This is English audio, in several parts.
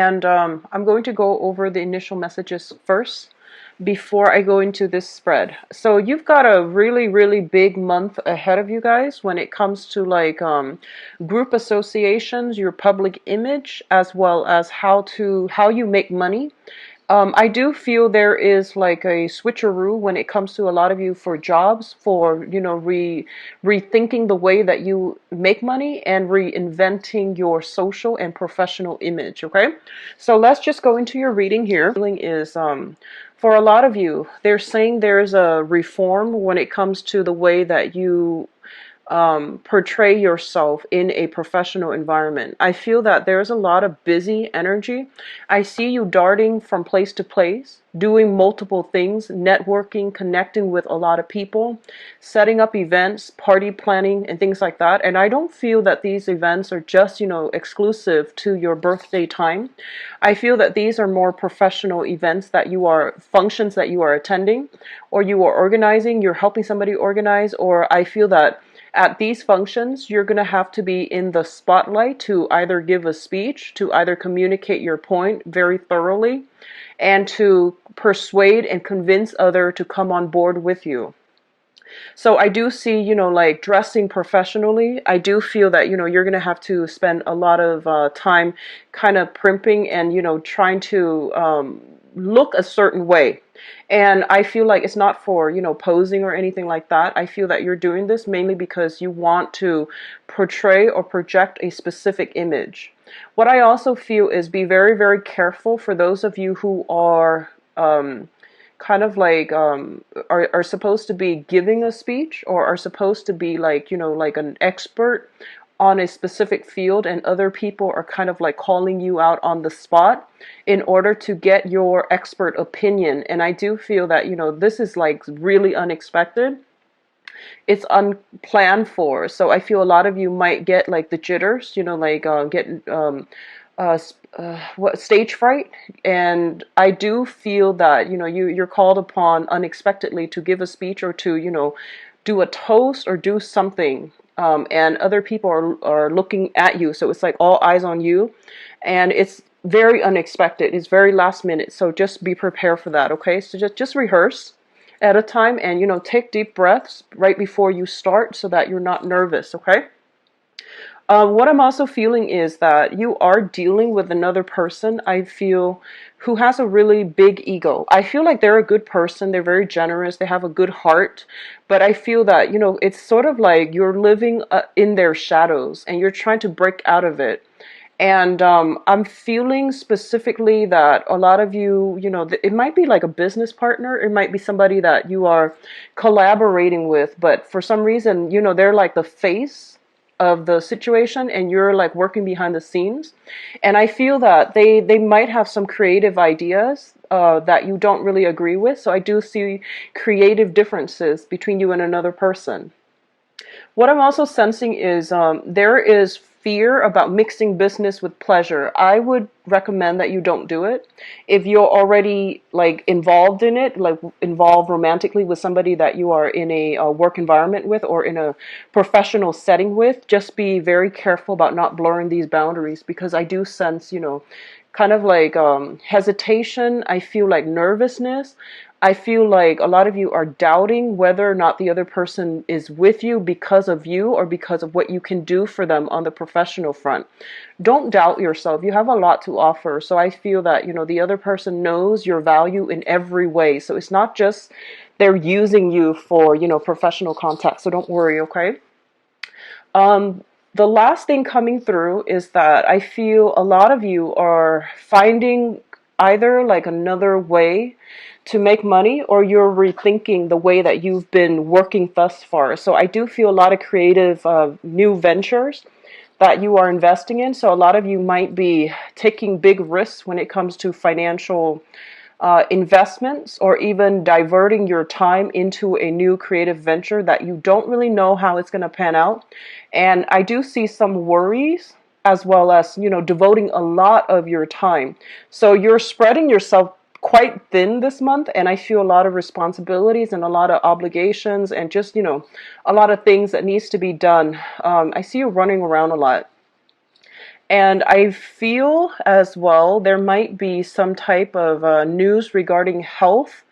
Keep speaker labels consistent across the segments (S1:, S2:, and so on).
S1: And I'm going to go over the initial messages first before I go into this spread. So you've got a really, really big month ahead of you guys when it comes to like group associations, your public image, as well as how you make money. I do feel there is like a switcheroo when it comes to a lot of you for jobs, for, rethinking the way that you make money and reinventing your social and professional image. Okay. So let's just go into your reading here. Feeling is, for a lot of you, they're saying there's a reform when it comes to the way that you portray yourself in a professional environment. I feel that there's a lot of busy energy. I see you darting from place to place, doing multiple things, networking, connecting with a lot of people, setting up events, party planning, and things like that. And I don't feel that these events are just, exclusive to your birthday time. I feel that these are more professional events functions that you are attending, or you are organizing, you're helping somebody organize, or I feel that at these functions, you're going to have to be in the spotlight to either give a speech, to either communicate your point very thoroughly, and to persuade and convince others to come on board with you. So I do see, like dressing professionally. I do feel that, you're going to have to spend a lot of time kind of primping and, trying to look a certain way. And I feel like it's not for, posing or anything like that. I feel that you're doing this mainly because you want to portray or project a specific image. What I also feel is be very, very careful for those of you who are kind of like are supposed to be giving a speech, or are supposed to be like, like an expert on a specific field, and other people are kind of like calling you out on the spot in order to get your expert opinion. And I do feel that, this is like really unexpected. It's unplanned for. So I feel a lot of you might get like the jitters, like get what stage fright. And I do feel that, you're called upon unexpectedly to give a speech, or to, do a toast or do something. And other people are looking at you. So it's like all eyes on you. And it's very unexpected. It's very last minute. So just be prepared for that. Okay. So just rehearse at a time, and, take deep breaths right before you start so that you're not nervous. Okay. What I'm also feeling is that you are dealing with another person, I feel, who has a really big ego. I feel like they're a good person. They're very generous. They have a good heart. But I feel that, it's sort of like you're living in their shadows, and you're trying to break out of it. And I'm feeling specifically that a lot of you, it might be like a business partner. It might be somebody that you are collaborating with. But for some reason, they're like the face of the situation, and you're like working behind the scenes. And I feel that they might have some creative ideas that you don't really agree with. So I do see creative differences between you and another person. What I'm also sensing is there is fear about mixing business with pleasure. I would recommend that you don't do it. If you're already like involved in it, like involved romantically with somebody that you are in a work environment with, or in a professional setting with, just be very careful about not blurring these boundaries, because I do sense, kind of like hesitation. I feel like nervousness. I feel like a lot of you are doubting whether or not the other person is with you because of you, or because of what you can do for them on the professional front. Don't doubt yourself. You have a lot to offer. So I feel that, the other person knows your value in every way. So it's not just they're using you for, professional contact. So don't worry, okay? The last thing coming through is that I feel a lot of you are finding either like another way to make money, or you're rethinking the way that you've been working thus far. So I do feel a lot of creative new ventures that you are investing in. So a lot of you might be taking big risks when it comes to financial investments, or even diverting your time into a new creative venture that you don't really know how it's going to pan out. And I do see some worries, as well as, devoting a lot of your time. So you're spreading yourself quite thin this month, and I feel a lot of responsibilities and a lot of obligations, and just, a lot of things that needs to be done. I see you running around a lot. And I feel as well there might be some type of news regarding health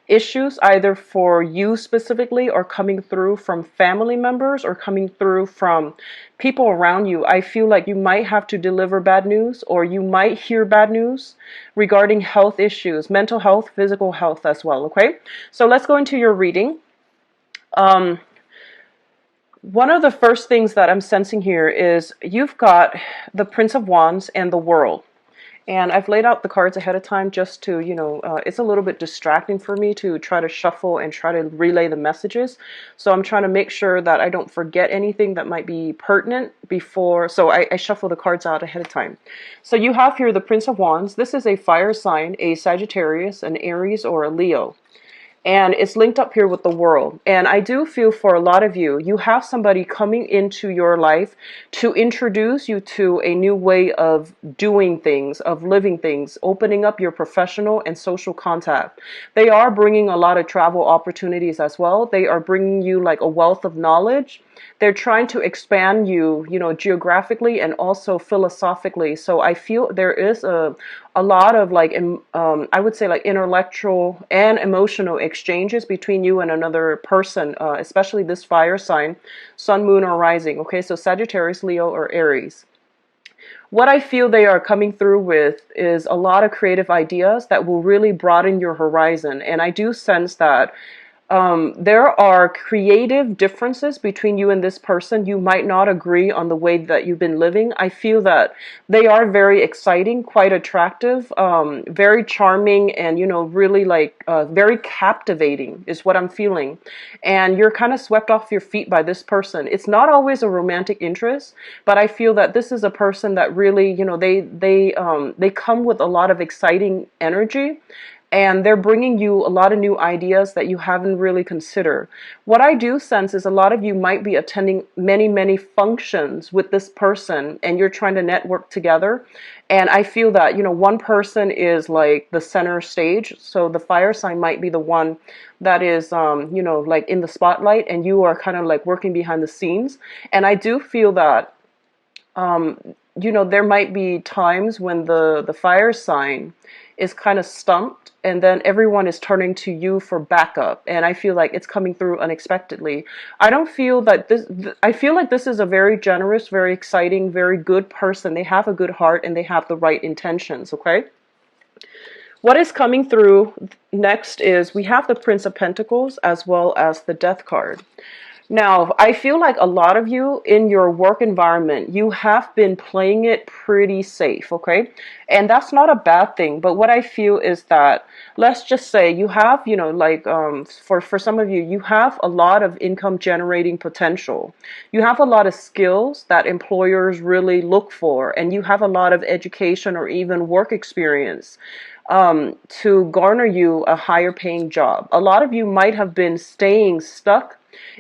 S1: issues, either for you specifically or coming through from family members or coming through from people around you. I feel like you might have to deliver bad news or you might hear bad news regarding health issues, mental health, physical health as well. Okay, so let's go into your reading. Um, One of the first things that I'm sensing here is you've got the Prince of Wands and the World. And I've laid out the cards ahead of time just to, it's a little bit distracting for me to try to shuffle and try to relay the messages. So I'm trying to make sure that I don't forget anything that might be pertinent before. So I shuffle the cards out ahead of time. So you have here the Prince of Wands. This is a fire sign, a Sagittarius, an Aries, or a Leo. And it's linked up here with the World. And I do feel for a lot of you, you have somebody coming into your life to introduce you to a new way of doing things, of living things, opening up your professional and social contact. They are bringing a lot of travel opportunities as well. They are bringing you like a wealth of knowledge. They're trying to expand you, geographically and also philosophically. So I feel there is a lot of like, I would say like intellectual and emotional exchanges between you and another person, especially this fire sign, sun, moon, or rising. Okay, so Sagittarius, Leo, or Aries. What I feel they are coming through with is a lot of creative ideas that will really broaden your horizon. And I do sense that there are creative differences between you and this person. You might not agree on the way that you've been living. I feel that they are very exciting, quite attractive, very charming, and, really like very captivating is what I'm feeling. And you're kind of swept off your feet by this person. It's not always a romantic interest, but I feel that this is a person that really, they come with a lot of exciting energy. And they're bringing you a lot of new ideas that you haven't really considered. What I do sense is a lot of you might be attending many, many functions with this person and you're trying to network together. And I feel that, one person is like the center stage. So the fire sign might be the one that is, like in the spotlight and you are kind of like working behind the scenes. And I do feel that, there might be times when the fire sign is kind of stumped and then everyone is turning to you for backup, and I feel like it's coming through unexpectedly. I don't feel that I feel like this is a very generous, very exciting, very good person. They have a good heart and they have the right intentions. Okay, what is coming through next is we have the Prince of Pentacles as well as the Death card. Now, I feel like a lot of you in your work environment, you have been playing it pretty safe, okay? And that's not a bad thing, but what I feel is that, let's just say you have, for some of you, you have a lot of income generating potential. You have a lot of skills that employers really look for, and you have a lot of education or even work experience to garner you a higher paying job. A lot of you might have been staying stuck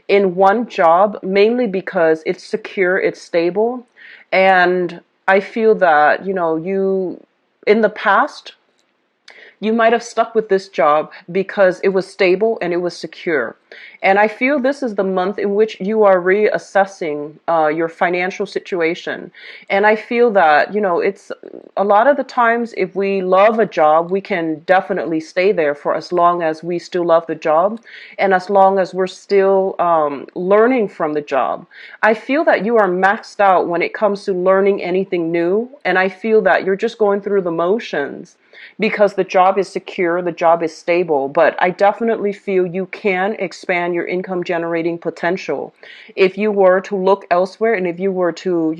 S1: in one job mainly because it's secure, it's stable, and I feel that, you in the past you might have stuck with this job because it was stable and it was secure. And I feel this is the month in which you are reassessing your financial situation. And I feel that, it's a lot of the times if we love a job, we can definitely stay there for as long as we still love the job and as long as we're still learning from the job. I feel that you are maxed out when it comes to learning anything new. And I feel that you're just going through the motions because the job is secure, the job is stable, but I definitely feel you can expand your income generating potential if you were to look elsewhere and if you were to,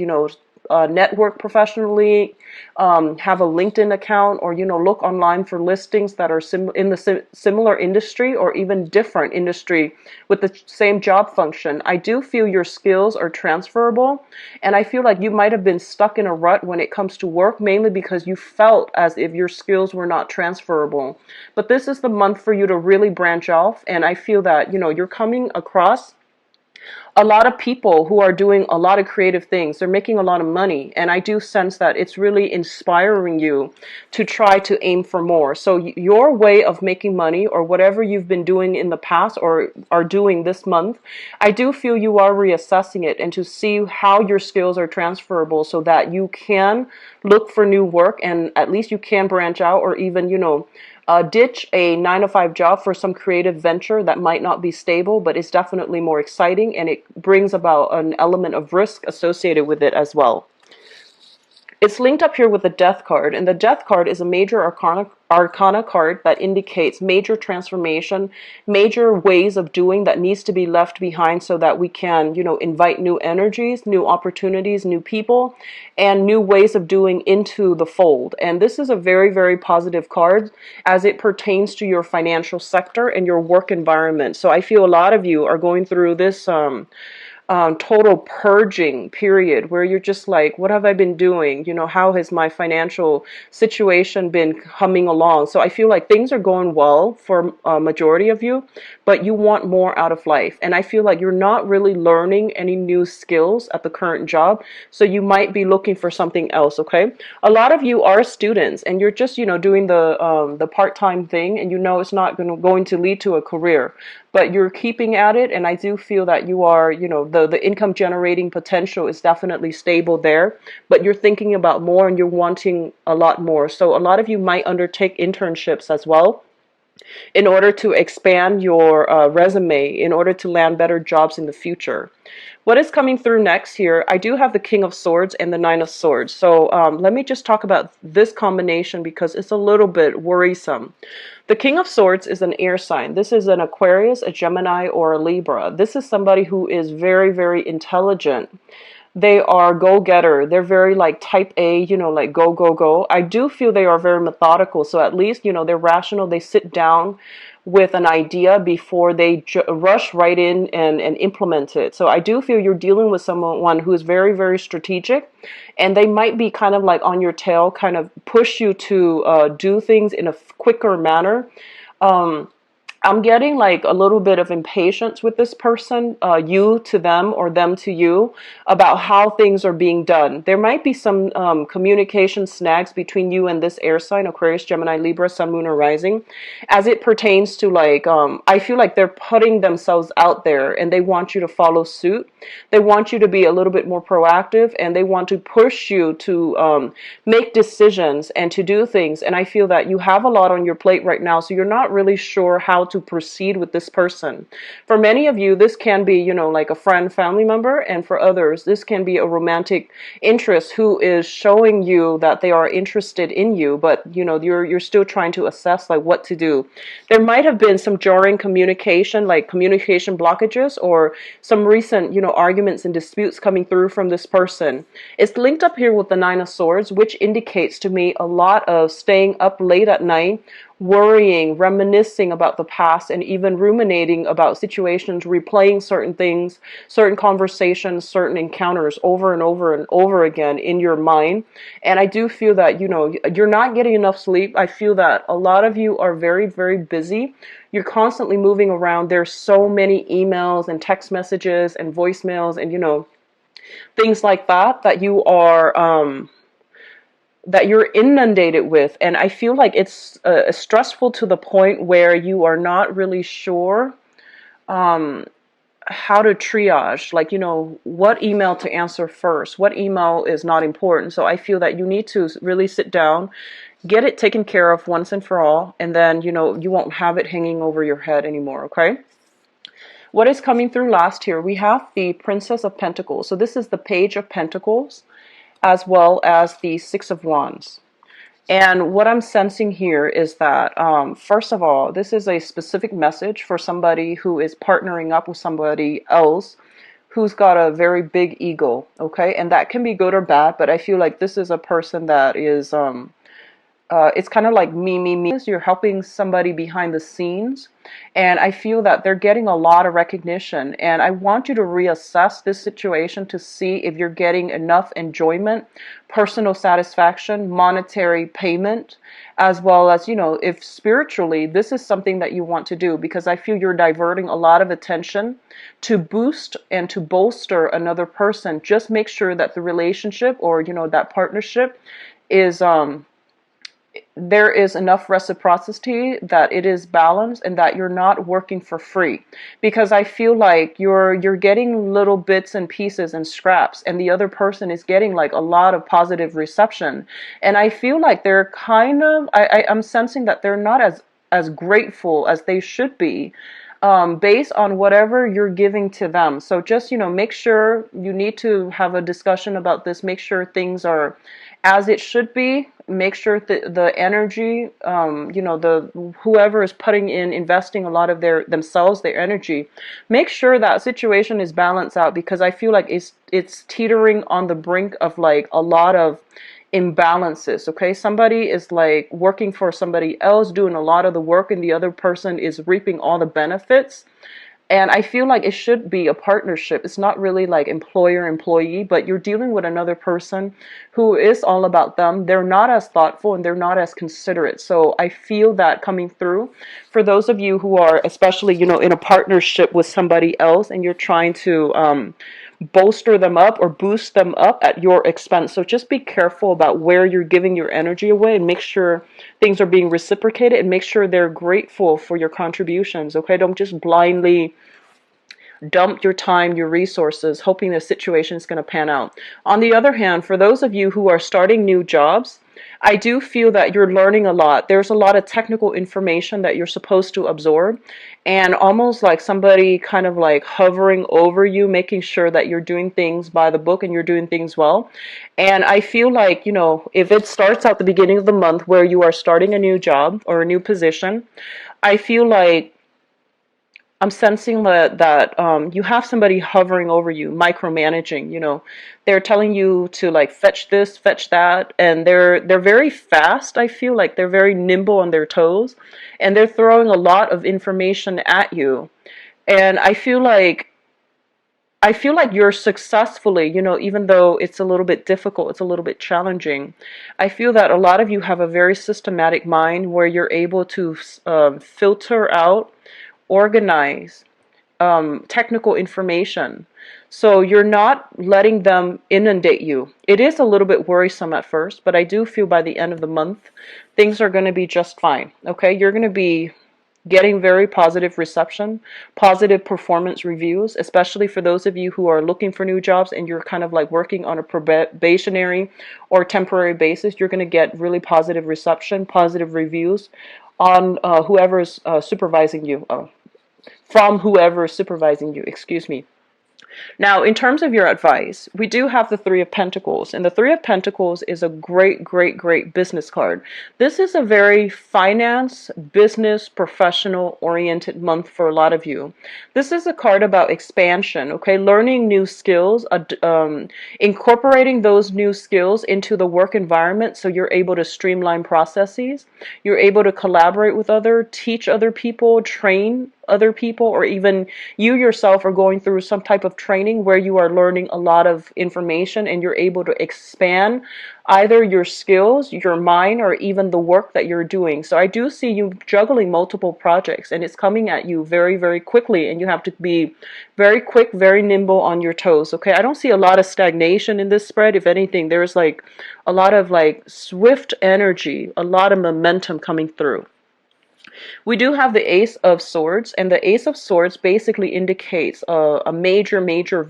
S1: network professionally, have a LinkedIn account, or look online for listings that are in the similar industry or even different industry with the same job function. I do feel your skills are transferable, and I feel like you might have been stuck in a rut when it comes to work, mainly because you felt as if your skills were not transferable. But this is the month for you to really branch off, and I feel that you're coming across a lot of people who are doing a lot of creative things. They're making a lot of money. And I do sense that it's really inspiring you to try to aim for more. So your way of making money, or whatever you've been doing in the past or are doing this month, I do feel you are reassessing it and to see how your skills are transferable so that you can look for new work and at least you can branch out, or even, ditch a 9 to 5 job for some creative venture that might not be stable, but is definitely more exciting, and it brings about an element of risk associated with it as well. It's linked up here with the Death card, and the Death card is a major arcana card that indicates major transformation, major ways of doing that needs to be left behind so that we can, invite new energies, new opportunities, new people, and new ways of doing into the fold. And this is a very, very positive card as it pertains to your financial sector and your work environment. So I feel a lot of you are going through this total purging period where you're just like, what have I been doing? How has my financial situation been humming along? So I feel like things are going well for a majority of you, but you want more out of life. And I feel like you're not really learning any new skills at the current job. So you might be looking for something else. Okay. A lot of you are students and you're just, doing the part-time thing, and it's not going to lead to a career, but you're keeping at it. And I do feel that you are, the income generating potential is definitely stable there, but you're thinking about more and you're wanting a lot more. So a lot of you might undertake internships as well in order to expand your resume, in order to land better jobs in the future. What is coming through next here? I do have the King of Swords and the Nine of Swords. So let me just talk about this combination because it's a little bit worrisome. The King of Swords is an air sign. This is an Aquarius, a Gemini, or a Libra. This is somebody who is very, very intelligent. They are go-getter. They're very like type A, like go, go, go. I do feel they are very methodical. So at least, they're rational. They sit down with an idea before they rush right in and implement it. So I do feel you're dealing with someone who is very, very strategic, and they might be kind of like on your tail, kind of push you to do things in a quicker manner. I'm getting like a little bit of impatience with this person, you to them or them to you, about how things are being done. There might be some communication snags between you and this air sign, Aquarius, Gemini, Libra, Sun, Moon, or Rising, as it pertains to like, I feel like they're putting themselves out there and they want you to follow suit. They want you to be a little bit more proactive, and they want to push you to make decisions and to do things. And I feel that you have a lot on your plate right now, so you're not really sure how to proceed with this person. For many of you, this can be, like a friend, family member, and for others, this can be a romantic interest who is showing you that they are interested in you, but you're still trying to assess like what to do. There might have been some jarring communication, like communication blockages, or some recent, arguments and disputes coming through from this person. It's linked up here with the Nine of Swords, which indicates to me a lot of staying up late at night, worrying, reminiscing about the past, and even ruminating about situations, replaying certain things, certain conversations, certain encounters over and over and over again in your mind. And I do feel that, you're not getting enough sleep. I feel that a lot of you are very, very busy. You're constantly moving around. There's so many emails and text messages and voicemails and, things like that you are, that you're inundated with. And I feel like it's stressful to the point where you are not really sure how to triage, like, what email to answer first, what email is not important. So I feel that you need to really sit down, get it taken care of once and for all, and then, you won't have it hanging over your head anymore, okay? What is coming through last here? We have the Princess of Pentacles. So this is the Page of Pentacles, as well as the Six of Wands. And what I'm sensing here is that, first of all, this is a specific message for somebody who is partnering up with somebody else who's got a very big ego, okay? And that can be good or bad, but I feel like this is a person that is it's kind of like me. You're helping somebody behind the scenes, and I feel that they're getting a lot of recognition. And I want you to reassess this situation to see if you're getting enough enjoyment, personal satisfaction, monetary payment, as well as, if spiritually this is something that you want to do, because I feel you're diverting a lot of attention to boost and to bolster another person. Just make sure that the relationship, or that partnership is there is enough reciprocity, that it is balanced, and that you're not working for free. Because I feel like you're getting little bits and pieces and scraps, and the other person is getting like a lot of positive reception. And I feel like they're kind of, I'm sensing that they're not as grateful as they should be, based on whatever you're giving to them. So just, make sure, you need to have a discussion about this. Make sure things are as it should be. Make sure that the energy, the whoever is putting in, investing a lot of their energy, make sure that situation is balanced out, because I feel like it's teetering on the brink of like a lot of imbalances. Okay, somebody is like working for somebody else, doing a lot of the work, and the other person is reaping all the benefits. And I feel like it should be a partnership. It's not really like employer employee, but you're dealing with another person who is all about them. They're not as thoughtful and they're not as considerate. So I feel that coming through for those of you who are, especially, in a partnership with somebody else, and you're trying to bolster them up or boost them up at your expense. So just be careful about where you're giving your energy away, and make sure things are being reciprocated, and make sure they're grateful for your contributions. Okay, don't just blindly dump your time, your resources, hoping the situation is going to pan out. On the other hand, for those of you who are starting new jobs, I do feel that you're learning a lot. There's a lot of technical information that you're supposed to absorb, and almost like somebody kind of like hovering over you, making sure that you're doing things by the book and you're doing things well. And I feel like, if it starts at the beginning of the month where you are starting a new job or a new position, I feel like I'm sensing that you have somebody hovering over you, micromanaging. They're telling you to like fetch this, fetch that, and they're very fast. I feel like they're very nimble on their toes, and they're throwing a lot of information at you. And I feel like you're successfully, even though it's a little bit difficult, it's a little bit challenging. I feel that a lot of you have a very systematic mind where you're able to filter out, organize technical information. So you're not letting them inundate you. It is a little bit worrisome at first, but I do feel by the end of the month, things are going to be just fine. Okay, you're going to be getting very positive reception, positive performance reviews, especially for those of you who are looking for new jobs and you're kind of like working on a probationary or temporary basis. You're going to get really positive reception, positive reviews on whoever's supervising you. From whoever is supervising you, excuse me. Now, in terms of your advice, we do have the Three of Pentacles, and the Three of Pentacles is a great, great, great business card. This is a very finance, business, professional oriented month for a lot of you. This is a card about expansion, okay? Learning new skills, incorporating those new skills into the work environment so you're able to streamline processes. You're able to collaborate with teach other people, train other people, or even you yourself are going through some type of training where you are learning a lot of information and you're able to expand either your skills, your mind, or even the work that you're doing. So I do see you juggling multiple projects and it's coming at you very, very quickly, and you have to be very quick, very nimble on your toes. Okay, I don't see a lot of stagnation in this spread. If anything, there's like a lot of like swift energy, a lot of momentum coming through. We do have the Ace of Swords, and the Ace of Swords basically indicates a major, major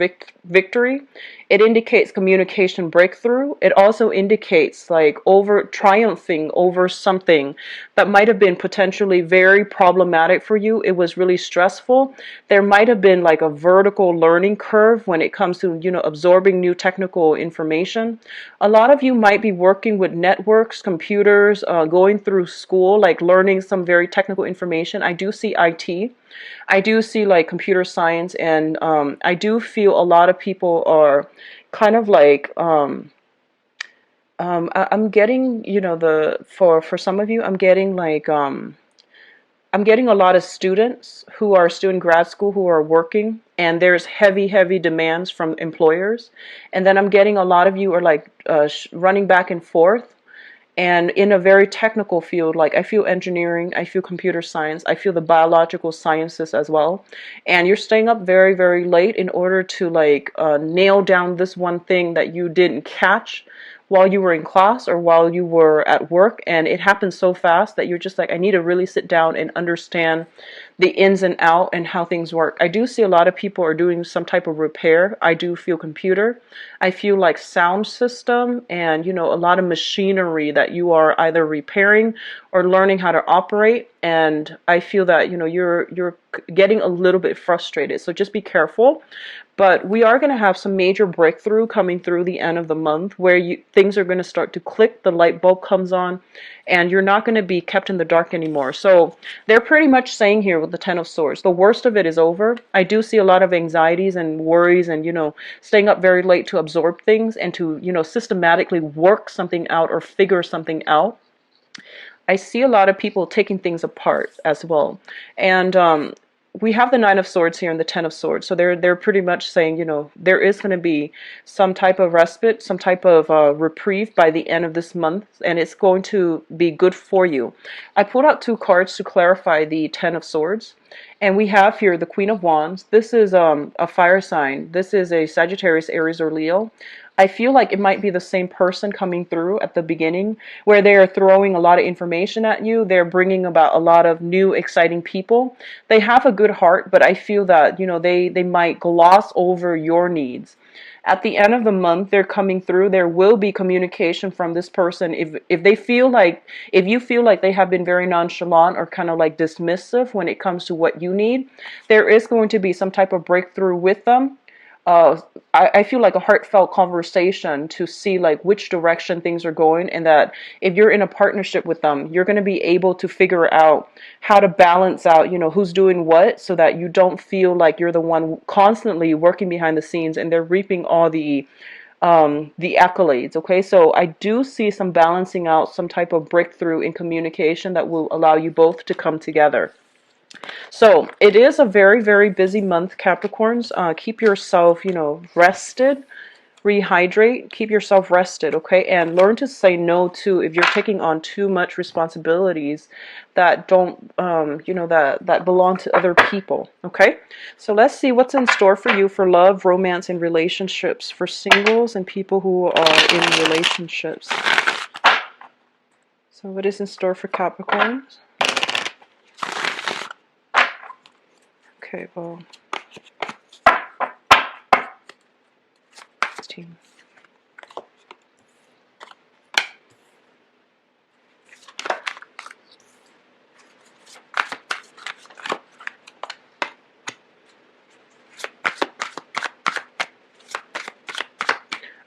S1: victory. It indicates communication breakthrough. It also indicates like triumphing over something that might have been potentially very problematic for you. It was really stressful. There might have been like a vertical learning curve when it comes to, absorbing new technical information. A lot of you might be working with networks, computers, going through school, like learning some very technical information. I do see IT. I do see like computer science, and I do feel a lot of people are kind of like I'm getting, for some of you, I'm getting like, I'm getting a lot of students who are still in grad school who are working, and there's heavy, heavy demands from employers. And then I'm getting a lot of you are like running back and forth, and in a very technical field, like I feel engineering, I feel computer science, I feel the biological sciences as well. And you're staying up very, very late in order to like nail down this one thing that you didn't catch while you were in class or while you were at work. And it happens so fast that you're just like, I need to really sit down and understand the ins and out and how things work. I do see a lot of people are doing some type of repair. I do feel computer. I feel like sound system and, a lot of machinery that you are either repairing or learning how to operate. And I feel that, you're getting a little bit frustrated. So just be careful. But we are going to have some major breakthrough coming through the end of the month where things are going to start to click, the light bulb comes on, and you're not going to be kept in the dark anymore. So they're pretty much saying here with the Ten of Swords, the worst of it is over. I do see a lot of anxieties and worries and, staying up very late to absorb things and to, systematically work something out or figure something out. I see a lot of people taking things apart as well. And we have the Nine of Swords here and the Ten of Swords. So they're pretty much saying, there is going to be some type of respite, some type of reprieve by the end of this month, and it's going to be good for you. I pulled out two cards to clarify the Ten of Swords. And we have here the Queen of Wands. This is a fire sign. This is a Sagittarius, Aries, or Leo. I feel like it might be the same person coming through at the beginning where they're throwing a lot of information at you. They're bringing about a lot of new, exciting people. They have a good heart, but I feel that, they might gloss over your needs. At the end of the month, they're coming through. There will be communication from this person. If you feel like they have been very nonchalant or kind of like dismissive when it comes to what you need, there is going to be some type of breakthrough with them. I feel like a heartfelt conversation to see like which direction things are going, and that if you're in a partnership with them, you're going to be able to figure out how to balance out, who's doing what, so that you don't feel like you're the one constantly working behind the scenes and they're reaping all the accolades. Okay, so I do see some balancing out, some type of breakthrough in communication that will allow you both to come together. So it is a very, very busy month, Capricorns. Keep yourself, rested, rehydrate, keep yourself rested, okay? And learn to say no to if you're taking on too much responsibilities that don't, that belong to other people, okay? So let's see what's in store for you for love, romance, and relationships, for singles and people who are in relationships. So what is in store for Capricorns? Okay, well, 16.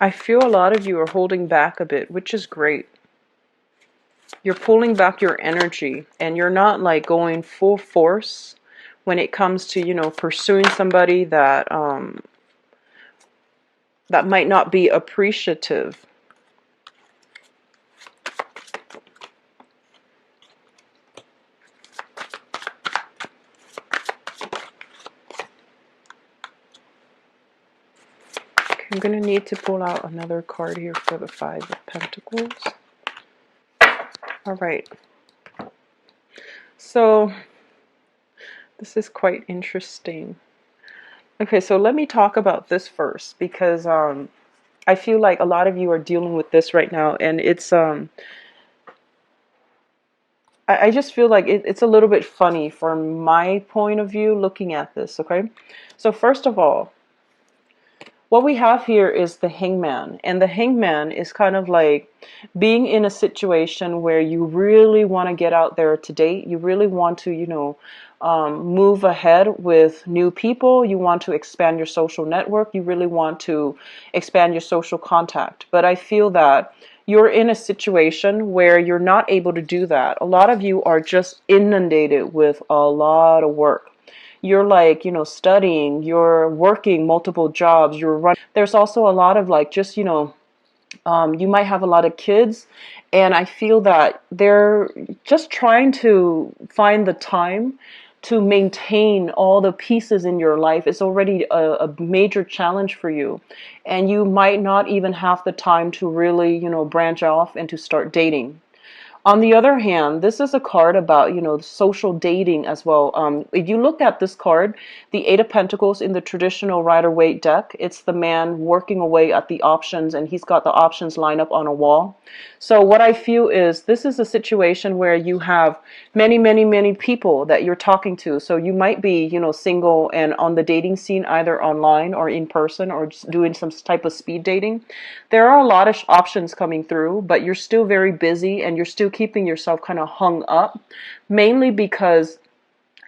S1: I feel a lot of you are holding back a bit, which is great. You're pulling back your energy and you're not like going full force when it comes to, pursuing somebody that that might not be appreciative. Okay, I'm going to need to pull out another card here for the Five of Pentacles. All right. So this is quite interesting. Okay, so let me talk about this first, because I feel like a lot of you are dealing with this right now, and it's I just feel like it's a little bit funny from my point of view looking at this, okay? So first of all, what we have here is the Hangman, and the Hangman is kind of like being in a situation where you really want to get out there to date. You really want to, move ahead with new people. You want to expand your social network. You really want to expand your social contact. But I feel that you're in a situation where you're not able to do that. A lot of you are just inundated with a lot of work. You're like, studying, you're working multiple jobs, you're running. There's also a lot of like just, You might have a lot of kids, and I feel that they're just trying to find the time to maintain all the pieces in your life. It's already a major challenge for you, and you might not even have the time to really, branch off and to start dating. On the other hand, this is a card about, social dating as well. If you look at this card, the Eight of Pentacles in the traditional Rider-Waite deck, it's the man working away at the options, and he's got the options lined up on a wall. So what I feel is this is a situation where you have many, many, many people that you're talking to. So you might be, single and on the dating scene, either online or in person, or just doing some type of speed dating. There are a lot of options coming through, but you're still very busy and you're still keeping yourself kind of hung up, mainly because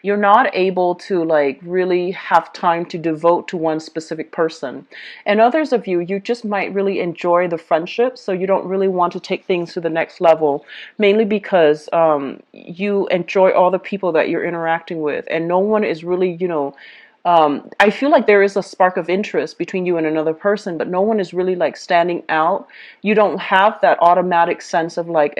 S1: you're not able to like really have time to devote to one specific person. And others of you just might really enjoy the friendship, so you don't really want to take things to the next level, mainly because you enjoy all the people that you're interacting with, and no one is really, I feel like there is a spark of interest between you and another person, but no one is really like standing out. You don't have that automatic sense of like,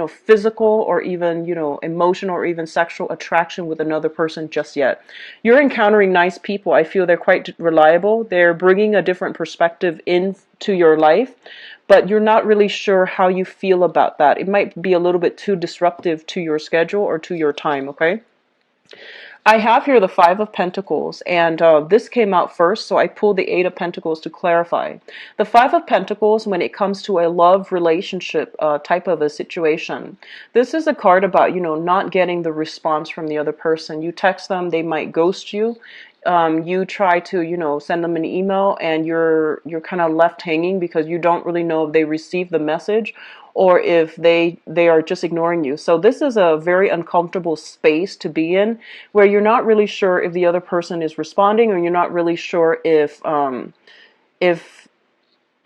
S1: physical or even, emotional or even sexual attraction with another person just yet. You're encountering nice people. I feel they're quite reliable. They're bringing a different perspective into your life, but you're not really sure how you feel about that. It might be a little bit too disruptive to your schedule or to your time, okay? I have here the Five of Pentacles, and this came out first, so I pulled the Eight of Pentacles to clarify. The Five of Pentacles, when it comes to a love relationship type of a situation, this is a card about, not getting the response from the other person. You text them, they might ghost you. You try to, send them an email, and you're kind of left hanging because you don't really know if they received the message or if they are just ignoring you. So this is a very uncomfortable space to be in, where you're not really sure if the other person is responding, or you're not really sure if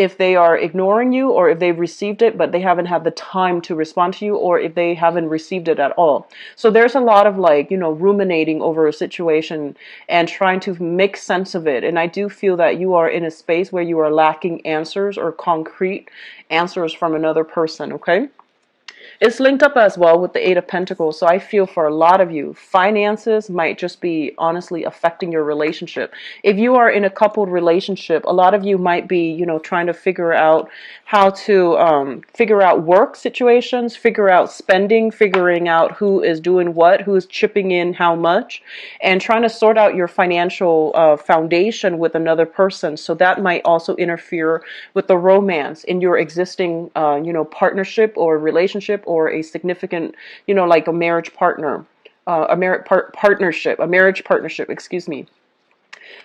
S1: if they are ignoring you, or if they've received it but they haven't had the time to respond to you, or if they haven't received it at all. So there's a lot of like, ruminating over a situation and trying to make sense of it. And I do feel that you are in a space where you are lacking answers or concrete answers from another person, okay? It's linked up as well with the Eight of Pentacles. So I feel for a lot of you, finances might just be honestly affecting your relationship. If you are in a coupled relationship, a lot of you might be, trying to figure out how to figure out work situations, figure out spending, figuring out who is doing what, who is chipping in how much, and trying to sort out your financial foundation with another person. So that might also interfere with the romance in your existing, partnership or relationship, or a significant, like a marriage partner, a marriage partnership, excuse me.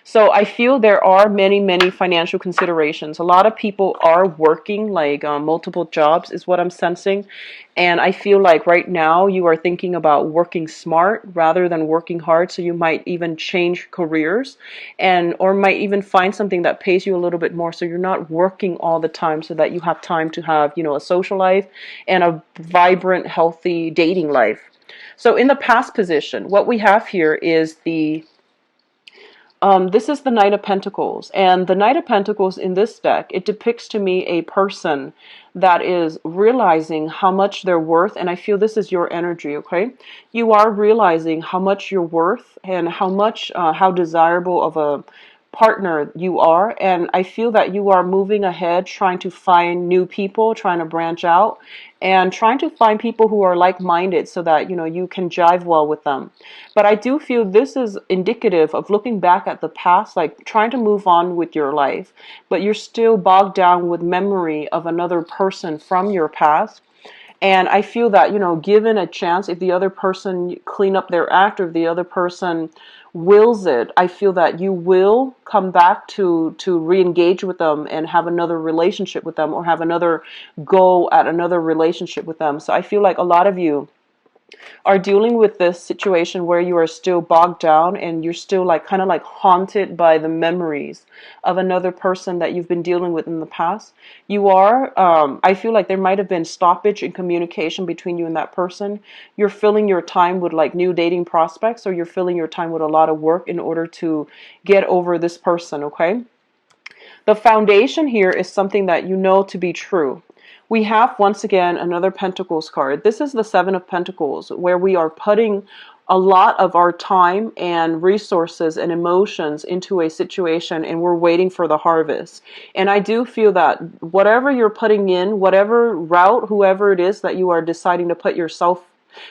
S1: So I feel there are many, many financial considerations. A lot of people are working like multiple jobs is what I'm sensing. And I feel like right now you are thinking about working smart rather than working hard. So you might even change careers, and or might even find something that pays you a little bit more, so you're not working all the time, so that you have time to have, a social life and a vibrant, healthy dating life. So in the past position, what we have here is this is the Knight of Pentacles, and the Knight of Pentacles in this deck, it depicts to me a person that is realizing how much they're worth, and I feel this is your energy, okay? You are realizing how much you're worth and how desirable of a partner you are, and I feel that you are moving ahead, trying to find new people, trying to branch out, and trying to find people who are like-minded, so that you can jive well with them. But I do feel this is indicative of looking back at the past, like trying to move on with your life, but you're still bogged down with memory of another person from your past. And I feel that, given a chance, if the other person clean up their act, or if the other person wills it, I feel that you will come back to re-engage with them and have another relationship with them, or have another go at another relationship with them. So I feel like a lot of you are dealing with this situation where you are still bogged down, and you're still like kind of like haunted by the memories of another person that you've been dealing with in the past. You are, I feel like there might have been stoppage in communication between you and that person. You're filling your time with like new dating prospects, or you're filling your time with a lot of work in order to get over this person, okay? The foundation here is something that you know to be true. We have, once again, another Pentacles card. This is the Seven of Pentacles, where we are putting a lot of our time and resources and emotions into a situation, and we're waiting for the harvest. And I do feel that whatever you're putting in, whatever route, whoever it is that you are deciding to put yourself,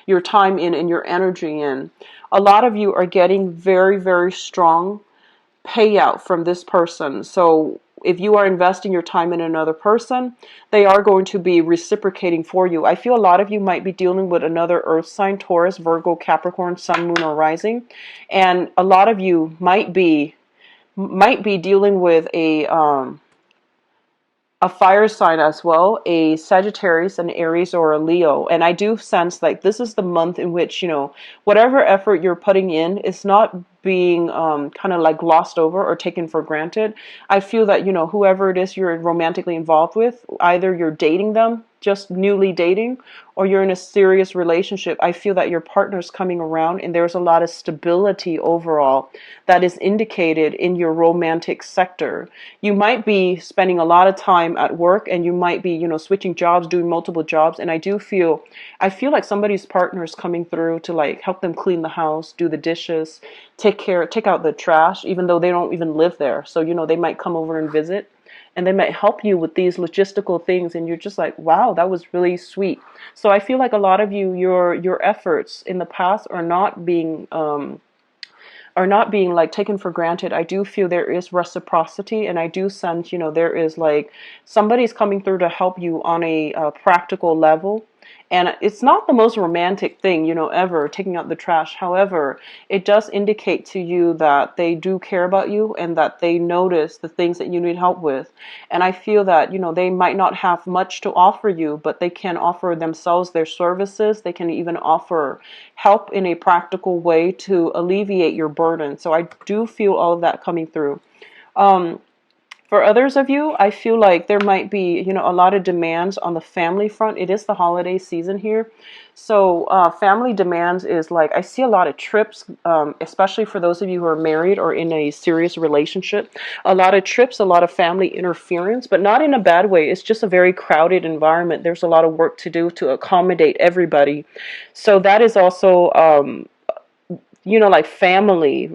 S1: your time in and your energy in, a lot of you are getting very, very strong payout from this person. So if you are investing your time in another person, they are going to be reciprocating for you. I feel a lot of you might be dealing with another earth sign, Taurus, Virgo, Capricorn, Sun, Moon, or Rising. And a lot of you might be dealing with a fire sign as well, a Sagittarius, an Aries, or a Leo. And I do sense like this is the month in which, whatever effort you're putting in is not being kind of like glossed over or taken for granted. I feel that, whoever it is you're romantically involved with, either you're dating them, just newly dating, or you're in a serious relationship, I feel that your partner's coming around and there's a lot of stability overall that is indicated in your romantic sector. You might be spending a lot of time at work, and you might be, switching jobs, doing multiple jobs, and I feel like somebody's partner is coming through to like help them clean the house, do the dishes, take out the trash, even though they don't even live there. So, they might come over and visit, and they might help you with these logistical things, and you're just like, wow, that was really sweet. So I feel like a lot of you, your efforts in the past are not being like taken for granted. I do feel there is reciprocity, and I do sense, there is like somebody's coming through to help you on a practical level. And it's not the most romantic thing, ever, taking out the trash. However, it does indicate to you that they do care about you and that they notice the things that you need help with. And I feel that, they might not have much to offer you, but they can offer themselves their services. They can even offer help in a practical way to alleviate your burden. So I do feel all of that coming through. For others of you, I feel like there might be, a lot of demands on the family front. It is the holiday season here. So family demands is like, I see a lot of trips, especially for those of you who are married or in a serious relationship. A lot of trips, a lot of family interference, but not in a bad way. It's just a very crowded environment. There's a lot of work to do to accommodate everybody. So that is also like family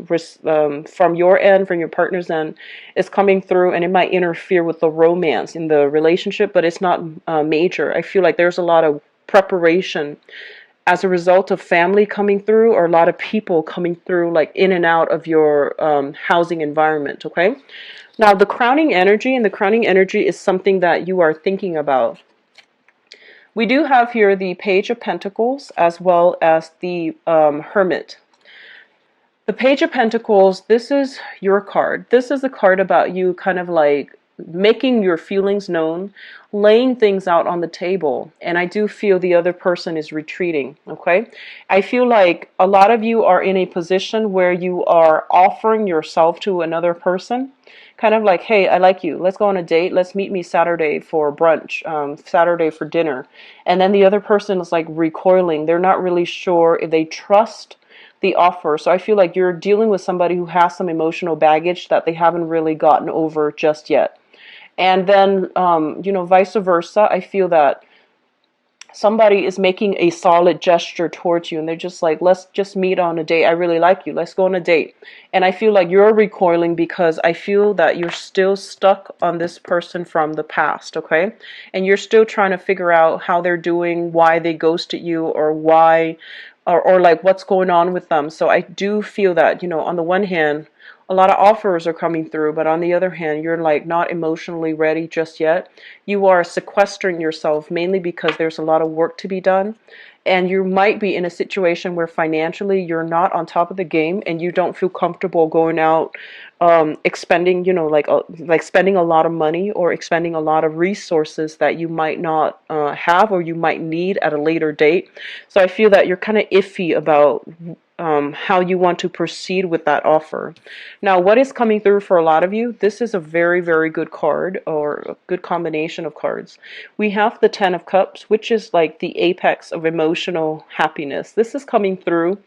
S1: from your end, from your partner's end, is coming through, and it might interfere with the romance in the relationship, but it's not major. I feel like there's a lot of preparation as a result of family coming through, or a lot of people coming through, like in and out of your housing environment. Okay. Now the crowning energy, and the crowning energy is something that you are thinking about. We do have here the Page of Pentacles as well as the Hermit. The Page of Pentacles, this is your card. This is a card about you kind of like making your feelings known, laying things out on the table. And I do feel the other person is retreating, okay? I feel like a lot of you are in a position where you are offering yourself to another person. Kind of like, hey, I like you. Let's go on a date. Let's meet me Saturday for brunch, Saturday for dinner. And then the other person is like recoiling. They're not really sure if they trust the offer. So I feel like you're dealing with somebody who has some emotional baggage that they haven't really gotten over just yet. And then, vice versa, I feel that somebody is making a solid gesture towards you, and they're just like, let's just meet on a date. I really like you. Let's go on a date. And I feel like you're recoiling because I feel that you're still stuck on this person from the past, okay? And you're still trying to figure out how they're doing, why they ghosted you, or why, or like what's going on with them. So I do feel that, on the one hand, a lot of offers are coming through, but on the other hand, you're like not emotionally ready just yet. You are sequestering yourself mainly because there's a lot of work to be done. And you might be in a situation where financially you're not on top of the game, and you don't feel comfortable going out, expending, like spending a lot of money or expending a lot of resources that you might not have, or you might need at a later date. So I feel that you're kind of iffy about how you want to proceed with that offer. Now, what is coming through for a lot of you, this is a very, very good card, or a good combination of cards. We have the Ten of Cups, which is like the apex of emotional happiness. This is coming through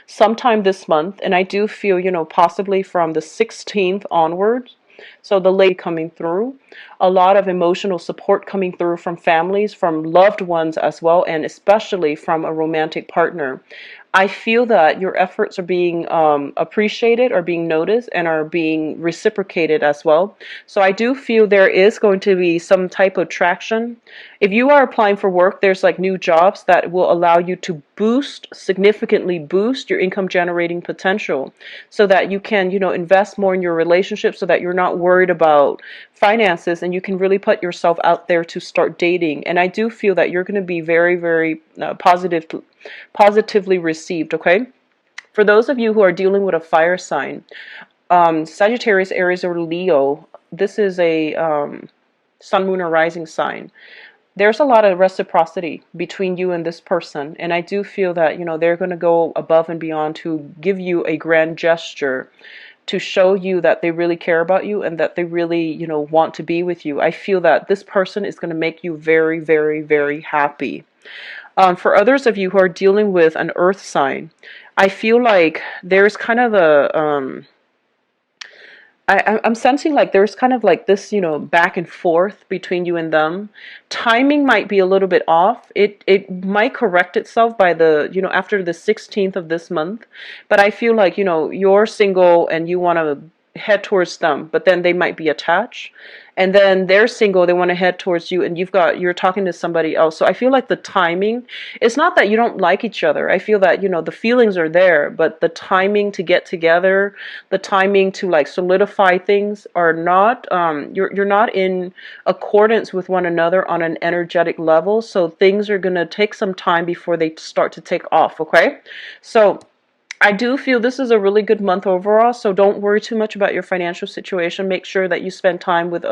S1: sometime this month, and I do feel, possibly from the 16th onwards, So the lady coming through, a lot of emotional support coming through from families, from loved ones as well, and especially from a romantic partner. I feel that your efforts are being appreciated, are being noticed, and are being reciprocated as well. So I do feel there is going to be some type of traction. If you are applying for work, there's like new jobs that will allow you to significantly boost your income generating potential so that you can, invest more in your relationship so that you're not worried about finances and you can really put yourself out there to start dating. And I do feel that you're going to be very, very positively received, okay? For those of you who are dealing with a fire sign, Sagittarius, Aries, or Leo, this is a sun, moon, or rising sign. There's a lot of reciprocity between you and this person. And I do feel that, they're going to go above and beyond to give you a grand gesture to show you that they really care about you and that they really, want to be with you. I feel that this person is going to make you very, very, very happy. For others of you who are dealing with an earth sign, I feel like there's kind of I'm sensing like there's kind of like this, back and forth between you and them. Timing might be a little bit off. It might correct itself by after the 16th of this month. But I feel like, you're single and you want to head towards them, but then they might be attached. And then they're single, they want to head towards you, and you're talking to somebody else. So I feel like the timing, it's not that you don't like each other. I feel that, the feelings are there, but the timing to get together, the timing to like solidify things are not, you're not in accordance with one another on an energetic level. So things are going to take some time before they start to take off, okay? So I do feel this is a really good month overall, so don't worry too much about your financial situation. Make sure that you spend time with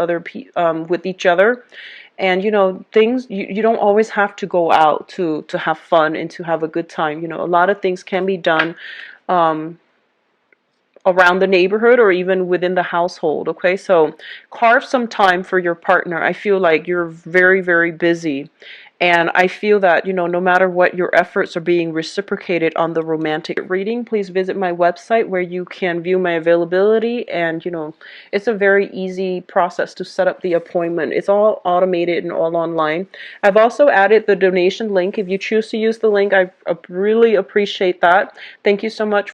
S1: with each other, and things you don't always have to go out to have fun and to have a good time. A lot of things can be done around the neighborhood or even within the household. Okay, so carve some time for your partner. I feel like you're very, very busy. And I feel that, no matter what, your efforts are being reciprocated on the romantic reading. Please visit my website where you can view my availability. And, it's a very easy process to set up the appointment. It's all automated and all online. I've also added the donation link. If you choose to use the link, I really appreciate that. Thank you so much